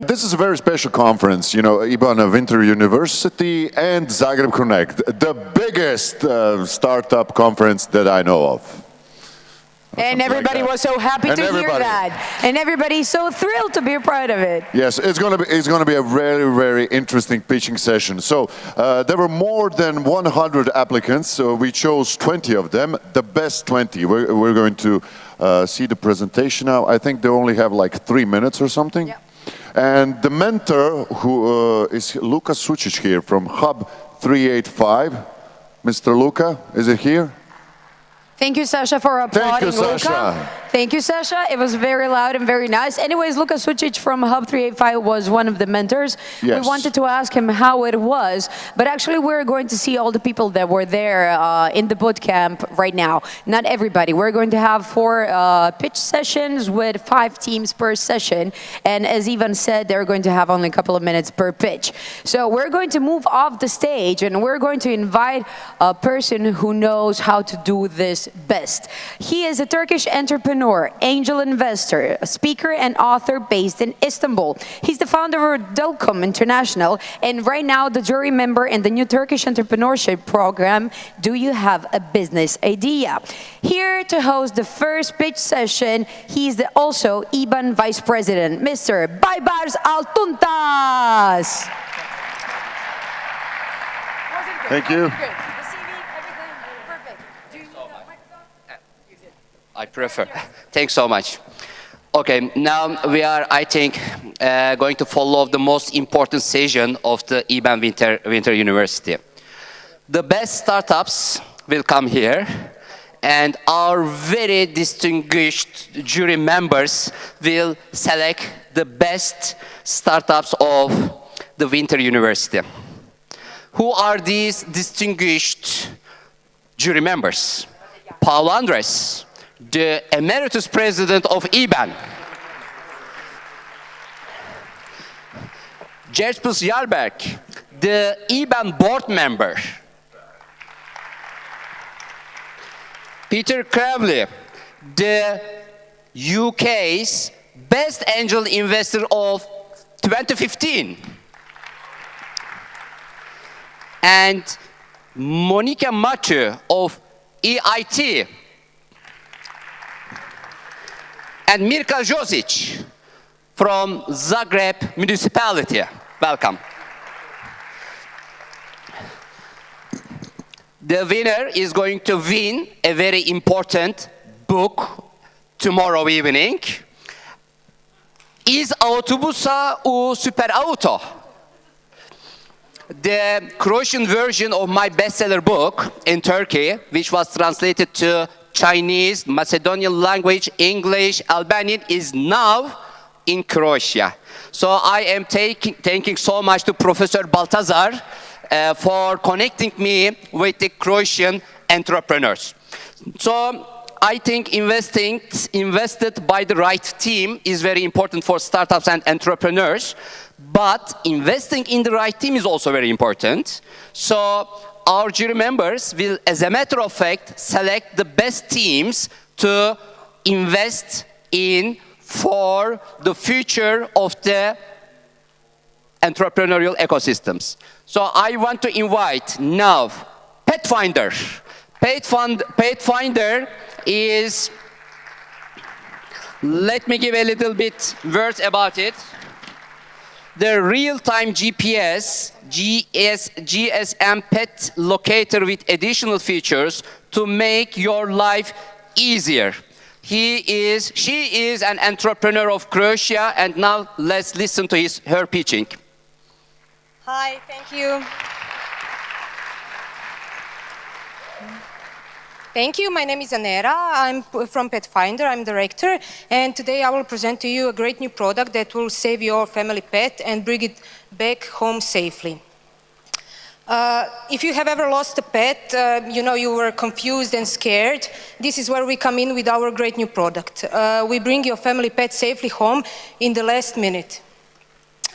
This is a very special conference, you know, IBAN Winter University and Zagreb Connect, the biggest startup conference that I know of. And everybody was so happy to hear that. And everybody's so thrilled to be a part of it. Yes, it's going to be a very, very interesting pitching session. So there were more than 100 applicants, so we chose 20 of them, the best 20. We're going to see the presentation now. I think they only have like 3 minutes or something. Yeah. And the mentor who is Luka Sucic here from Hub 385. Mr. Luka, is it here? Thank you, Sasha, for applauding. Thank you, Sasha. Luka. Thank you, Sasha. It was very loud and very nice. Anyways, Luka Sucic from Hub 385 was one of the mentors. Yes. We wanted to ask him how it was, but actually we're going to see all the people that were there in the boot camp right now. Not everybody. We're going to have 4 pitch sessions with 5 teams per session. And as Ivan said, they're going to have only a couple of minutes per pitch. So we're going to move off the stage and we're going to invite a person who knows how to do this best. He is a Turkish entrepreneur, angel investor, a speaker and author based in Istanbul. He's the founder of Delcom International and right now the jury member in the new Turkish entrepreneurship program, Do You Have a Business Idea? Here to host the first pitch session, he's also IBAN Vice President, Mr. Baybars Altuntas. Thank you. I prefer. Thanks so much. Okay, now we are, I think, going to follow the most important session of the IBAN Winter University. The best startups will come here, and our very distinguished jury members will select the best startups of the Winter University. Who are these distinguished jury members? Paulo Andres, the emeritus president of IBAN. Jerspus Jarberg, the IBAN board member. Peter Crowley, the UK's best angel investor of 2015. And Monica Mathieu of EIT. And Mirka Josic from Zagreb municipality. Welcome. The winner is going to win a very important book tomorrow evening. Iz autobusa u super auto. The Croatian version of my bestseller book in Turkey, which was translated to Chinese, Macedonian language, English, Albanian, is now in Croatia. So I am thanking so much to Professor Baltazar for connecting me with the Croatian entrepreneurs. So I think invested by the right team is very important for startups and entrepreneurs, but investing in the right team is also very important. So our jury members will, as a matter of fact, select the best teams to invest in for the future of the entrepreneurial ecosystems. So I want to invite now Pathfinder. Pathfinder is, let me give a little bit words about it. The real-time GPS, GSM pet locator with additional features to make your life easier. She is an entrepreneur of Croatia, and now let's listen to her pitching. Hi, thank you. Thank you. My name is Anera. I'm from Pathfinder. I'm director, and today I will present to you a great new product that will save your family pet and bring it back home safely. If you have ever lost a pet, you were confused and scared, this is where we come in with our great new product. We bring your family pet safely home in the last minute.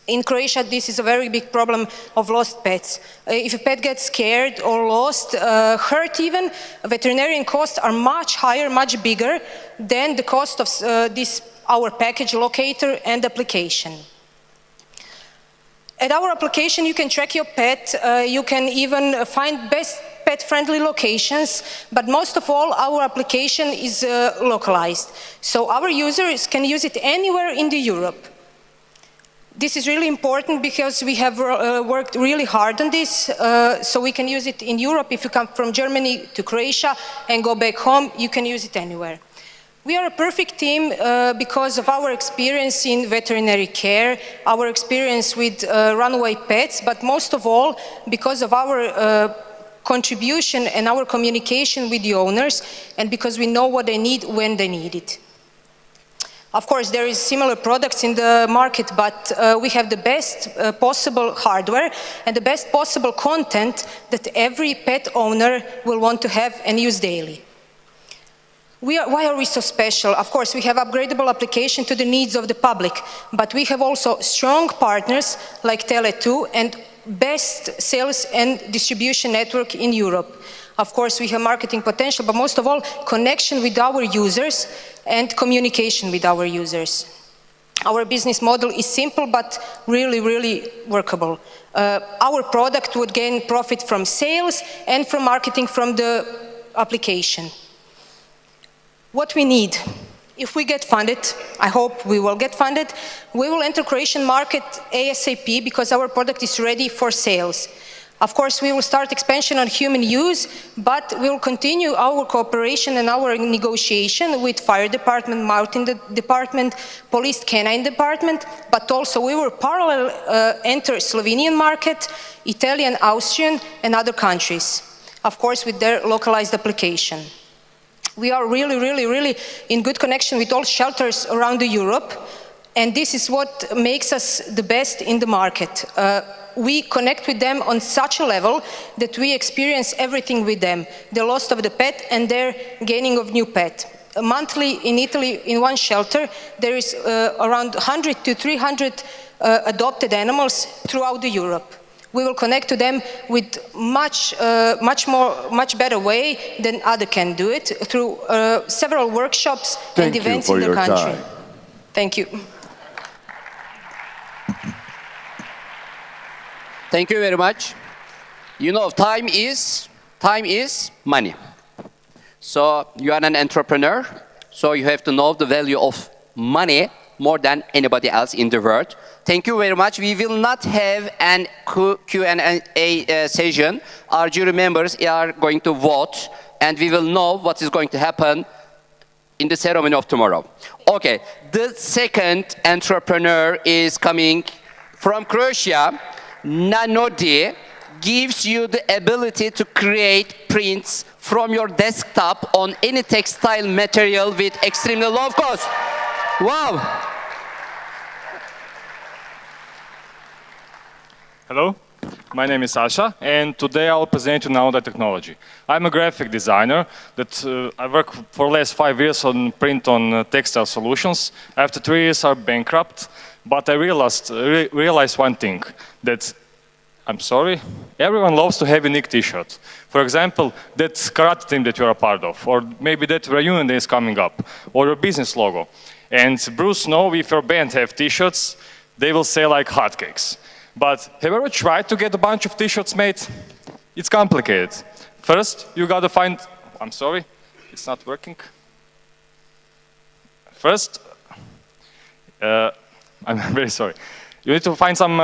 In Croatia, this is a very big problem of lost pets. If a pet gets scared or lost, hurt even, veterinarian costs are much higher, much bigger than the cost of our package locator and application. At our application, you can track your pet. You can even find best pet-friendly locations, but most of all, our application is localized. So our users can use it anywhere in Europe. This is really important because we have worked really hard on this, so we can use it in Europe. If you come from Germany to Croatia and go back home, you can use it anywhere. We are a perfect team because of our experience in veterinary care, our experience with runaway pets, but most of all because of our contribution and our communication with the owners, and because we know what they need when they need it. Of course, there is similar products in the market, but we have the best possible hardware and the best possible content that every pet owner will want to have and use daily. Why are we so special? Of course, we have upgradable application to the needs of the public, but we have also strong partners like Tele2 and best sales and distribution network in Europe. Of course, we have marketing potential, but most of all, connection with our users and communication with our users. Our business model is simple, but really, really workable. Our product would gain profit from sales and from marketing from the application. What we need, if we get funded, I hope we will get funded, we will enter Croatian market ASAP because our product is ready for sales. Of course, we will start expansion on human use, but we will continue our cooperation and our negotiation with fire department, mountain department, police canine department, but also we will parallel enter Slovenian market, Italian, Austrian, and other countries, of course, with their localized application. We are really in good connection with all shelters around Europe, and this is what makes us the best in the market. We connect with them on such a level that we experience everything with them, the loss of the pet and their gaining of new pet. Monthly in Italy, in one shelter, there is around 100 to 300 adopted animals throughout Europe. We will connect to them with much better way than others can do it through several workshops and events in the country. Thank you. Thank you very much. You know, time is money. So you are an entrepreneur, so you have to know the value of money more than anybody else in the world. Thank you very much. We will not have an Q&A session. Our jury members are going to vote, and we will know what is going to happen in the ceremony of tomorrow. Okay, the second entrepreneur is coming from Croatia. Nanodi gives you the ability to create prints from your desktop on any textile material with extremely low cost. Wow! Hello, my name is Sasha, and today I'll present you Nanodi technology. I'm a graphic designer that I work for the last 5 years on print on textile solutions. After 3 years I'm bankrupt, but I realized one thing, that I'm sorry, everyone loves to have a unique t-shirt. For example, that karate team that you're a part of, or maybe that reunion that is coming up, or your business logo. And Bruce knows if your band have t-shirts, they will sell like hotcakes. But have you ever tried to get a bunch of t-shirts made? It's complicated. First, you gotta find, I'm sorry, it's not working. First, I'm very sorry. You need to find some,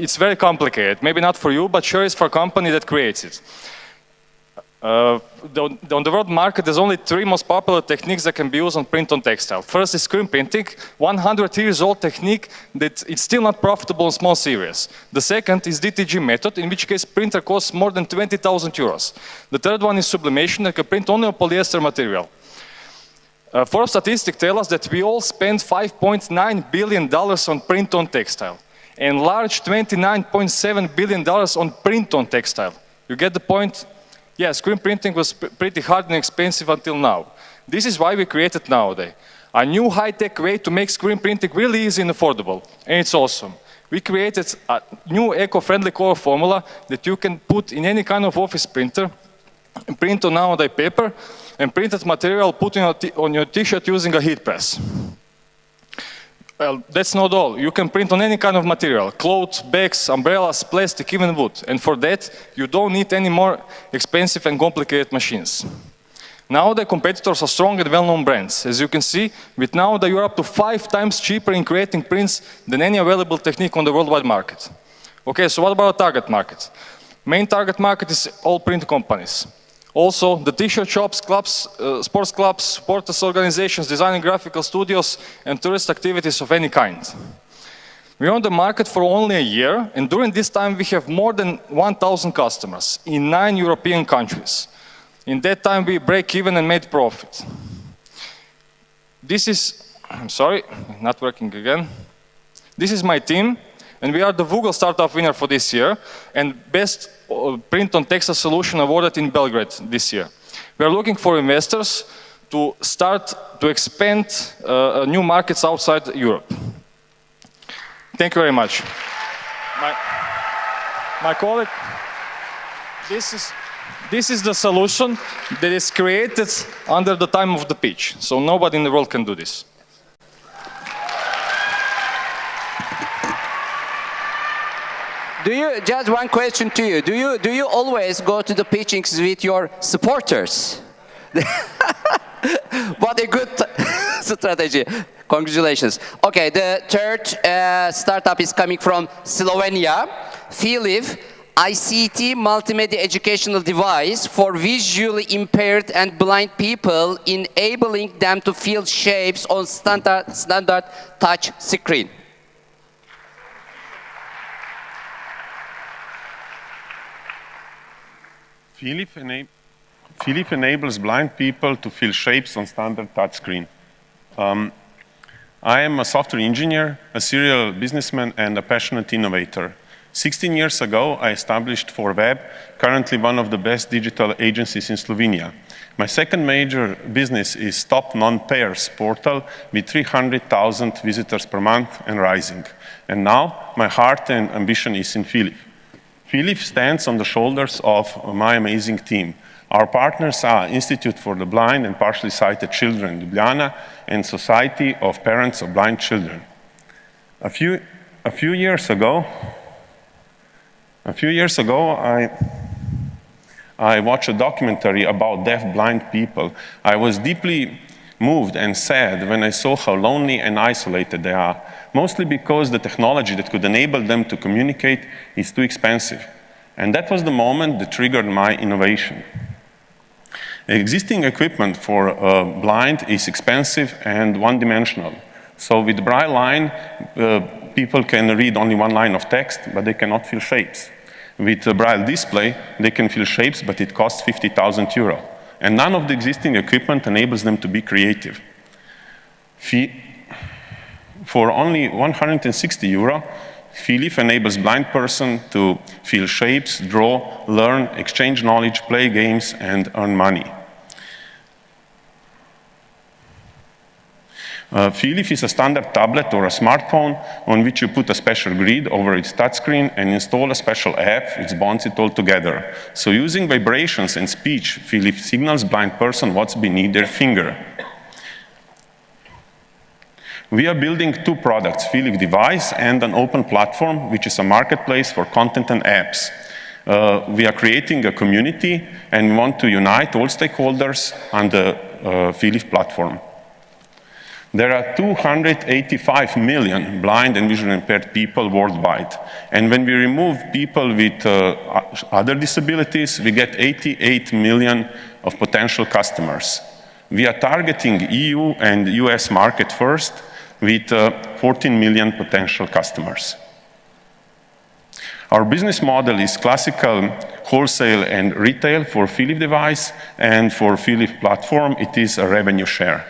it's very complicated. Maybe not for you, but sure is for a company that creates it. On the world market, there's only 3 most popular techniques that can be used on print on textile. First is screen printing, 100 years old technique that it's still not profitable in small series. The second is DTG method, in which case printer costs more than 20,000 euros. The third one is sublimation, that can print only on polyester material. Forbes statistics tell us that we all spend $5.9 billion on print on textile, and large $29.7 billion on print on textile. You get the point? Yeah, screen printing was pretty hard and expensive until now. This is why we created Nanodi, a new high-tech way to make screen printing really easy and affordable, and it's awesome. We created a new eco-friendly core formula that you can put in any kind of office printer, print on Nanodi paper, and printed material put on your t-shirt using a heat press. Well, that's not all. You can print on any kind of material, clothes, bags, umbrellas, plastic, even wood. And for that, you don't need any more expensive and complicated machines. Now the competitors are strong and well-known brands. As you can see, with Nauda you're up to 5 times cheaper in creating prints than any available technique on the worldwide market. Okay, so what about target market? Main target market is all print companies. Also, the t-shirt shops, clubs, sports clubs, supporters organizations, design and graphical studios, and tourist activities of any kind. We're on the market for only a year, and during this time we have more than 1,000 customers in 9 European countries. In that time we break even and made profit. This is, I'm sorry, not working again. This is my team, and we are the Google Startup winner for this year, and best print on Texas solution awarded in Belgrade this year. We are looking for investors to start to expand new markets outside Europe. Thank you very much. My colleague, this is the solution that is created under the time of the pitch. So nobody in the world can do this. Just one question to you. Do you always go to the pitchings with your supporters? What a good strategy. Congratulations. Okay, the third startup is coming from Slovenia. Filiv, ICT multimedia educational device for visually impaired and blind people, enabling them to fill shapes on standard touch screen. Filiv enables blind people to fill shapes on standard touchscreen. I am a software engineer, a serial businessman, and a passionate innovator. 16 years ago, I established 4Web, currently one of the best digital agencies in Slovenia. My second major business is Top Non-Pairs portal with 300,000 visitors per month and rising. And now, my heart and ambition is in Filiv. Filiv stands on the shoulders of my amazing team. Our partners are Institute for the Blind and Partially Sighted Children, Ljubljana, and Society of Parents of Blind Children. A few years ago, I watched a documentary about deaf-blind people. I was deeply moved and sad when I saw how lonely and isolated they are, mostly because the technology that could enable them to communicate is too expensive. And that was the moment that triggered my innovation. Existing equipment for blind is expensive and one-dimensional. So with Braille line, people can read only one line of text, but they cannot fill shapes. With a Braille display, they can fill shapes, but it costs 50,000 euro. And none of the existing equipment enables them to be creative. For only 160 euro, Filiv enables blind person to fill shapes, draw, learn, exchange knowledge, play games, and earn money. Filiv is a standard tablet or a smartphone on which you put a special grid over its touchscreen and install a special app which bonds it all together. So using vibrations and speech, Filiv signals blind person what's beneath their finger. We are building 2 products, Filiv Device and an open platform, which is a marketplace for content and apps. We are creating a community and want to unite all stakeholders on the Filiv platform. There are 285 million blind and visually impaired people worldwide. And when we remove people with other disabilities, we get 88 million of potential customers. We are targeting EU and US market first with 14 million potential customers. Our business model is classical wholesale and retail for Filiv Device, and for Filiv platform, it is a revenue share.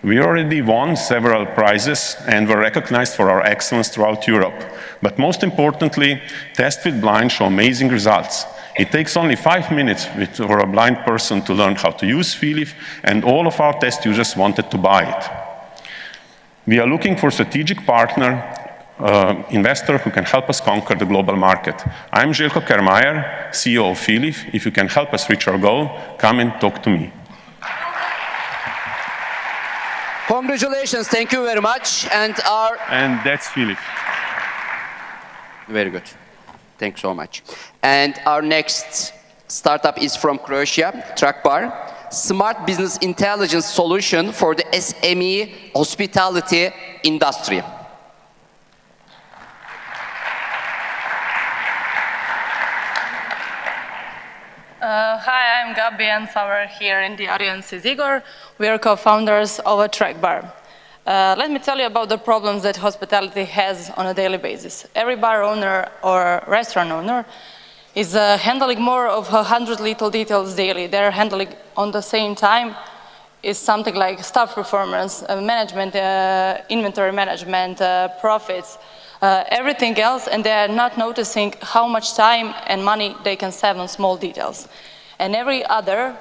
We already won several prizes and were recognized for our excellence throughout Europe. But most importantly, tests with blind show amazing results. It takes only 5 minutes for a blind person to learn how to use Filiv, and all of our test users wanted to buy it. We are looking for a strategic partner, investor who can help us conquer the global market. I'm Željko Kermajer, CEO of Filiv. If you can help us reach our goal, come and talk to me. Congratulations, thank you very much. And that's Philip. Very good. Thanks so much. And our next startup is from Croatia, TrackBar. Smart business intelligence solution for the SME hospitality industry. Hi, I'm Gabi, and somewhere here in the audience is Igor. We are co-founders of a TrackBar. Let me tell you about the problems that hospitality has on a daily basis. Every bar owner or restaurant owner is handling more of 100 little details daily. They're handling on the same time is something like staff performance, management, inventory management, profits, everything else, and they're not noticing how much time and money they can save on small details. And every other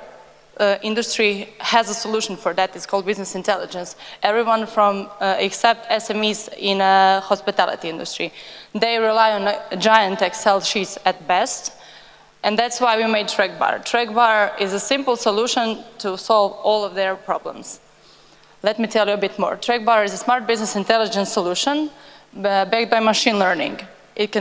industry has a solution for that. It's called business intelligence. Everyone from, except SMEs in hospitality industry, they rely on giant Excel sheets at best, and that's why we made TrackBar. TrackBar is a simple solution to solve all of their problems. Let me tell you a bit more. TrackBar is a smart business intelligence solution backed by machine learning. It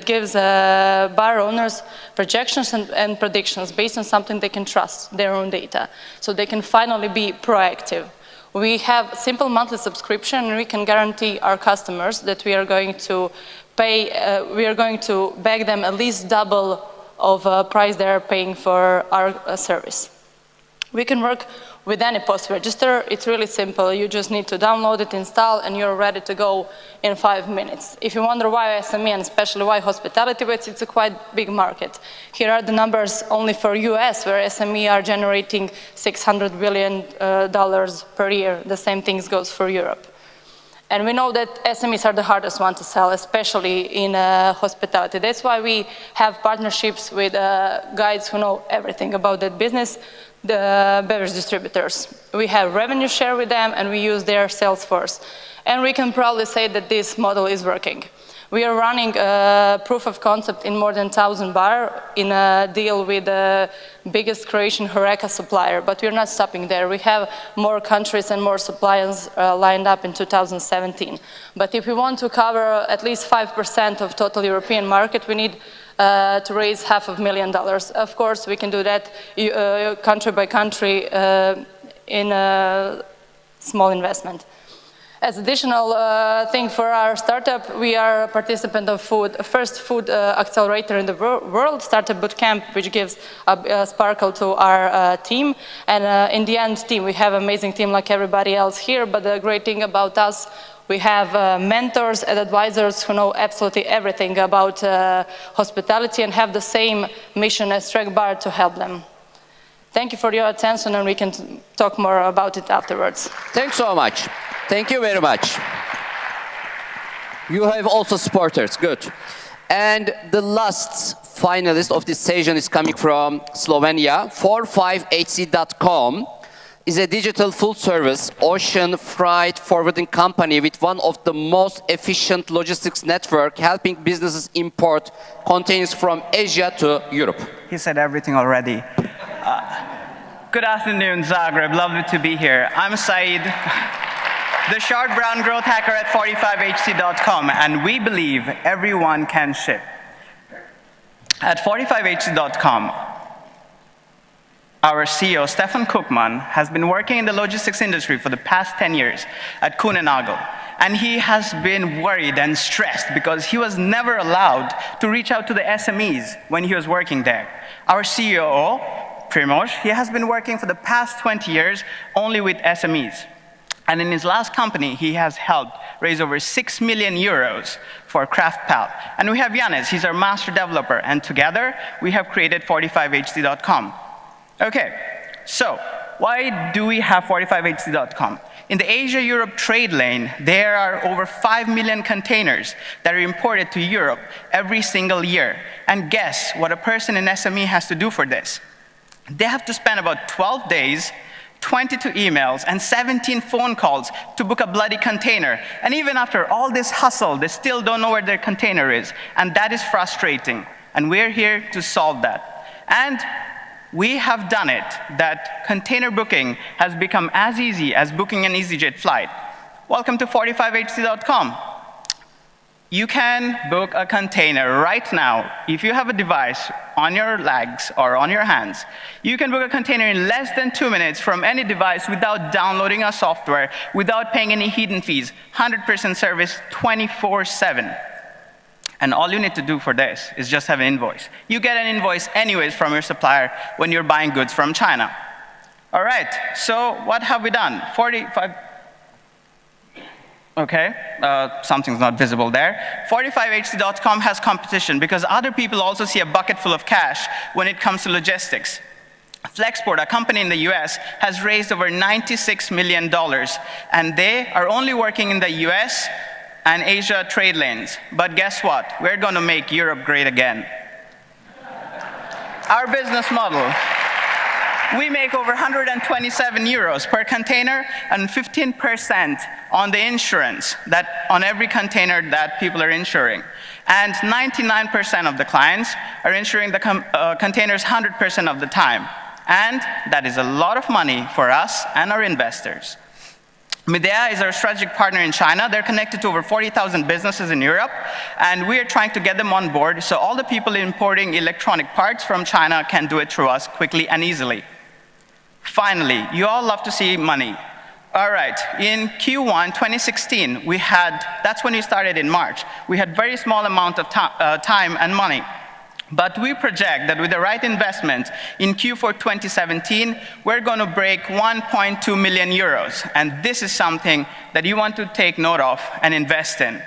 gives bar owners projections and predictions based on something they can trust, their own data, so they can finally be proactive. We have simple monthly subscription, and we can guarantee our customers that we are going to beg them at least double of price they are paying for our service. We can work with any POS register. It's really simple. You just need to download it, install, and you're ready to go in 5 minutes. If you wonder why SME and especially why hospitality, it's a quite big market. Here are the numbers only for US, where SME are generating $600 billion per year. The same thing goes for Europe. And we know that SMEs are the hardest one to sell, especially in hospitality. That's why we have partnerships with guys who know everything about that business, the beverage distributors. We have revenue share with them, and we use their sales force. And we can proudly say that this model is working. We are running a proof of concept in more than 1,000 bars in a deal with the biggest Croatian HoReCa supplier, but we're not stopping there. We have more countries and more suppliers lined up in 2017. But if we want to cover at least 5% of total European market, we need to raise $500,000. Of course, we can do that country by country in a small investment. As additional thing for our startup, we are a participant of first food accelerator in the world, Startup Bootcamp, which gives a sparkle to our team. And in the end team, we have an amazing team like everybody else here, but the great thing about us, we have mentors and advisors who know absolutely everything about hospitality and have the same mission as TrackBar to help them. Thank you for your attention, and we can talk more about it afterwards. Thanks so much. Thank you very much. You have also supporters, good. And the last finalist of this session is coming from Slovenia. 45hc.com is a digital full-service ocean freight forwarding company with one of the most efficient logistics network, helping businesses import containers from Asia to Europe. He said everything already. Good afternoon, Zagreb. Lovely to be here. I'm Said, the short brown growth hacker at 45hc.com, and we believe everyone can ship. At 45hc.com, our CEO, Stefan Koopman, has been working in the logistics industry for the past 10 years at Kuhn & Nagel. And he has been worried and stressed because he was never allowed to reach out to the SMEs when he was working there. Our CEO, Primoz, he has been working for the past 20 years only with SMEs. And in his last company, he has helped raise over 6 million euros for CraftPal. And we have Yanis, he's our master developer, and together we have created 45hc.com. Okay, so why do we have 45hc.com? In the Asia-Europe trade lane, there are over 5 million containers that are imported to Europe every single year. And guess what a person in SME has to do for this? They have to spend about 12 days, 22 emails, and 17 phone calls to book a bloody container. And even after all this hustle, they still don't know where their container is. And that is frustrating. And we're here to solve that. And we have done it that container booking has become as easy as booking an EasyJet flight. Welcome to 45hc.com. You can book a container right now. If you have a device on your legs or on your hands, you can book a container in less than 2 minutes from any device without downloading a software, without paying any hidden fees. 100% service 24/7. And all you need to do for this is just have an invoice. You get an invoice anyways from your supplier when you're buying goods from China. All right, so what have we done? 45. Okay, something's not visible there. 45hc.com has competition because other people also see a bucket full of cash when it comes to logistics. Flexport, a company in the US, has raised over $96 million, and they are only working in the US and Asia trade lanes. But guess what? We're going to make Europe great again. Our business model. We make over 127 euros per container and 15% on the insurance on every container that people are insuring. And 99% of the clients are insuring the containers 100% of the time. And that is a lot of money for us and our investors. Midea is our strategic partner in China. They're connected to over 40,000 businesses in Europe, and we are trying to get them on board so all the people importing electronic parts from China can do it through us quickly and easily. Finally, you all love to see money. All right, in Q1 2016, that's when we started in March. We had very small amount of time and money. But we project that with the right investment in Q4 2017, we're going to break 1.2 million euros. And this is something that you want to take note of and invest in.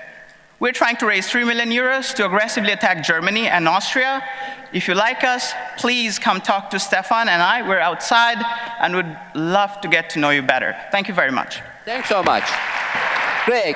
We're trying to raise 3 million euros to aggressively attack Germany and Austria. If you like us, please come talk to Stefan and I. We're outside and would love to get to know you better. Thank you very much. Thanks so much. Greg.